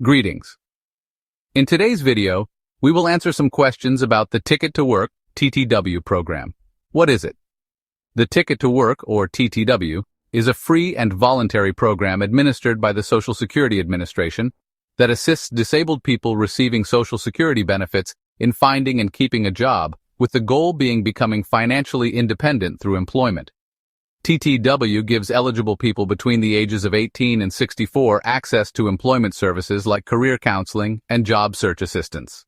Greetings. In today's video, we will answer some questions about the Ticket to Work (TTW) program. What is it? The Ticket to Work, or TTW, is a free and voluntary program administered by the Social Security Administration that assists disabled people receiving Social Security benefits in finding and keeping a job, with the goal being becoming financially independent through employment. TTW gives eligible people between the ages of 18 and 64 access to employment services like career counseling and job search assistance.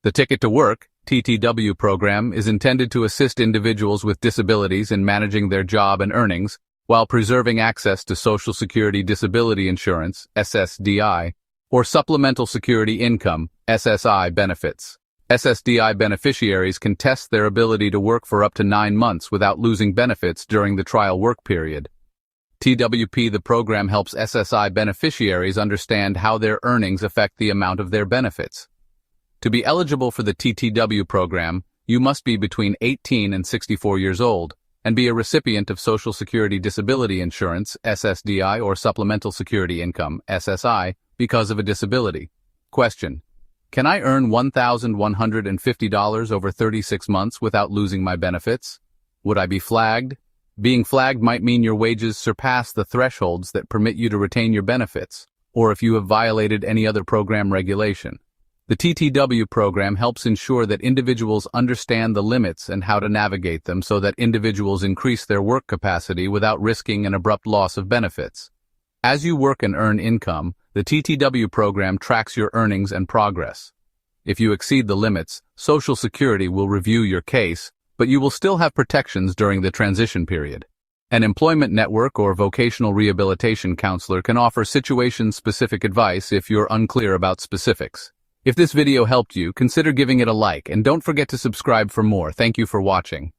The Ticket to Work (TTW) program is intended to assist individuals with disabilities in managing their job and earnings while preserving access to Social Security Disability Insurance (SSDI) or Supplemental Security Income (SSI) benefits. SSDI beneficiaries can test their ability to work for up to 9 months without losing benefits during the trial work period. TWP, the program, helps SSI beneficiaries understand how their earnings affect the amount of their benefits. To be eligible for the TTW program, you must be between 18 and 64 years old and be a recipient of Social Security Disability Insurance (SSDI) or Supplemental Security Income (SSI) because of a disability. Question: can I earn $1,150 over 36 months without losing my benefits? Would I be flagged? Being flagged might mean your wages surpass the thresholds that permit you to retain your benefits, or if you have violated any other program regulation. The TTW program helps ensure that individuals understand the limits and how to navigate them so that individuals increase their work capacity without risking an abrupt loss of benefits. As you work and earn income, the TTW program tracks your earnings and progress. If you exceed the limits, Social Security will review your case, but you will still have protections during the transition period. An employment network or vocational rehabilitation counselor can offer situation-specific advice if you're unclear about specifics. If this video helped you, consider giving it a like and don't forget to subscribe for more. Thank you for watching.